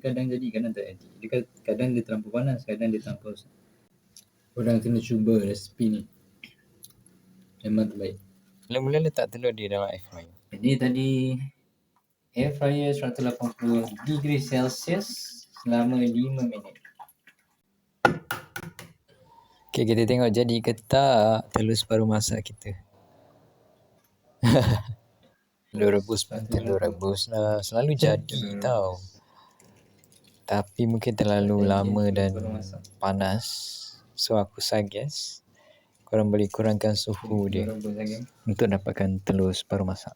kadang jadi, kadang tak jadi. Kadang dia terlampau panas, kadang dia terlampau. Orang kena cuba resipi ni. Memang terbaik. Mula-mula letak telur di dalam air fryer. Ini tadi air fryer 180 degree Celsius selama 5 minit. Okay, kita tengok jadi ke tak telur separuh masak kita. Telur rebus pun telur rebus lah. Selalu jadi tau. Tapi mungkin terlalu lama dan panas. So aku suggest korang boleh kurangkan suhu dia untuk dapatkan telur separuh masak.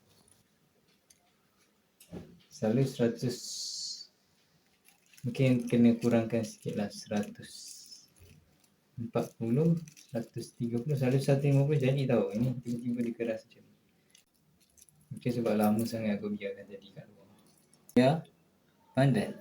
Selalu 100, mungkin kena kurangkan sikit lah, 140, 130, selalu 150 jadi tau. Ini tiba-tiba dia keras macam ni. Mungkin sebab lama sangat aku biarkan jadi kat luar. Ya, pandan.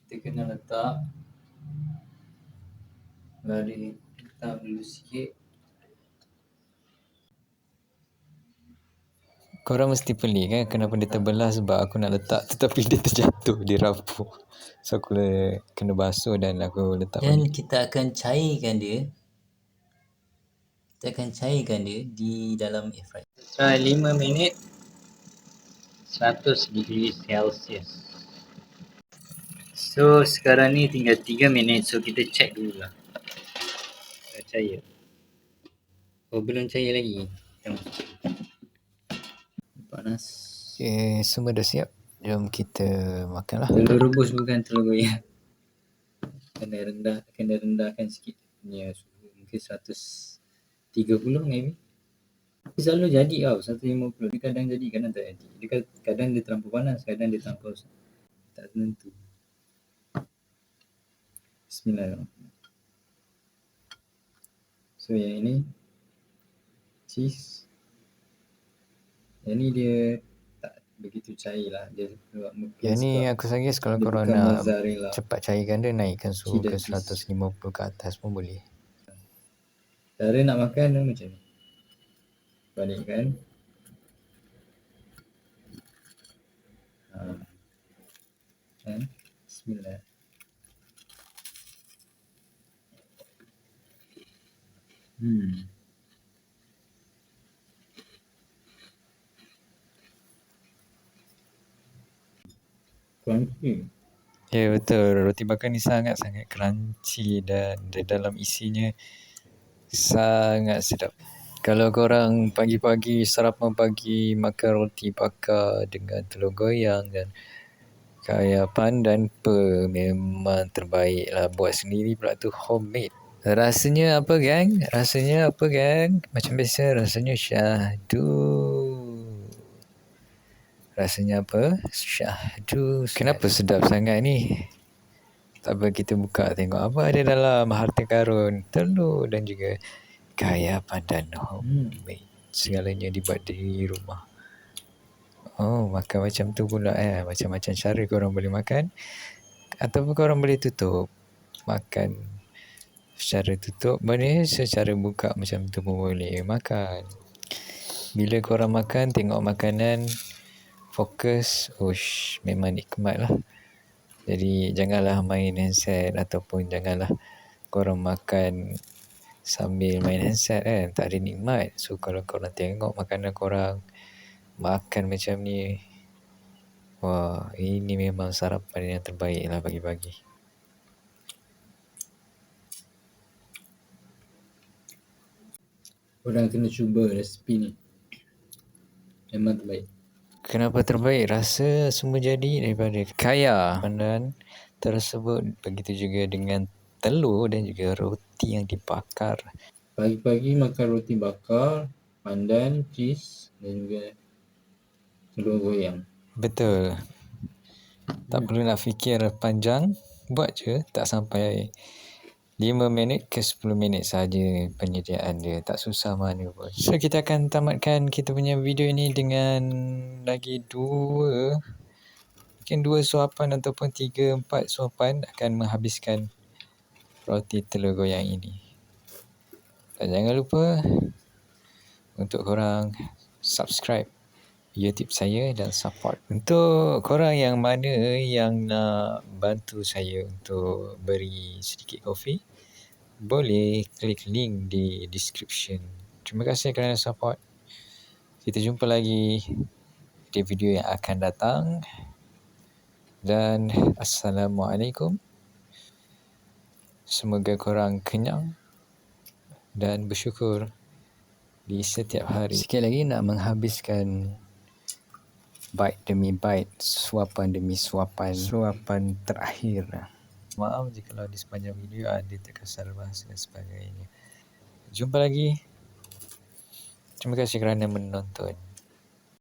Kita kena letak lari hitam dulu sikit. Korang mesti pelik kan kenapa dia terbelah, sebab aku nak letak tetapi dia terjatuh, dia rapuh. So aku kena basuh dan aku letak Dan balik. kita akan cairkan dia. Kita akan cairkan dia di dalam air fryer. Try 5 minit 100 degree Celsius. So sekarang ni tinggal 3 minit. So kita check dulu lah. Dah cair. Oh, belum cair lagi. Panas. Okay, semua dah siap. Jom kita makan lah. Telur rebus bukan telur goyang. Kena rendahkan sikit punya suhu. Mungkin 130 maybe. Selalu jadi tau, 150. Dia kadang jadi, kadang tak jadi. Kadang dia terlampau panas, kadang dia terlampau tak tentu. Bismillahirrahmanirrahim. So yang ini cheese. Yang ni dia tak begitu cair lah. Dia Yang ni aku suggest kalau korang nak cepat cairkan dia, naikkan suhu ke 150 ke atas pun boleh. Cara nak makan dia macam ni. Balikkan. Bismillah. Crunchy. Ya betul, roti bakar ni sangat-sangat crunchy dan di dalam isinya sangat sedap. Kalau korang pagi-pagi, sarapan pagi makan roti bakar dengan telur goyang dan kaya pandan memang terbaik lah. Buat sendiri pula tu, homemade. Rasanya apa gang? Macam biasa, rasanya syahdu. Rasanya apa? Syahdu. Kenapa sedap sangat ni? Tak apa, kita buka tengok apa ada dalam harta karun. Telur dan juga kaya pandan homemade. Segalanya dibuat di rumah. Oh, makan macam tu pula Macam-macam cara korang boleh makan. Ataupun korang boleh tutup. Makan secara tutup boleh, secara buka macam tu pun boleh makan. Bila korang makan, tengok makanan, fokus, memang nikmat lah. Jadi janganlah main handset ataupun janganlah korang makan sambil main handset kan, tak ada nikmat. So kalau korang tengok makanan korang makan macam ni, wah, ini memang sarapan yang terbaik lah pagi-pagi. Korang kena cuba resipi ni. Memang terbaik. Kenapa terbaik? Rasa semua jadi daripada kaya pandan tersebut. Begitu juga dengan telur dan juga roti yang dibakar. Pagi-pagi makan roti bakar, pandan, cheese dan juga telur goyang. Betul. Tak perlu nak fikir panjang, buat je tak sampai 5 minit ke 10 minit saja penyediaan dia. Tak susah mana pun. So kita akan tamatkan kita punya video ini dengan lagi 2 suapan ataupun 3-4 suapan akan menghabiskan roti telur goyang ini. Dan jangan lupa untuk korang subscribe YouTube saya dan support. Untuk korang yang mana yang nak bantu saya untuk beri sedikit kopi, boleh klik link di description. Terima kasih kerana support. Kita jumpa lagi di video yang akan datang. Dan Assalamualaikum. Semoga korang kenyang dan bersyukur di setiap hari. Sekali lagi nak menghabiskan bite demi bite, suapan demi suapan, suapan terakhir. Maaf jika di sepanjang video ada terkasar bahasa dan sebagainya. Jumpa lagi. Terima kasih kerana menonton.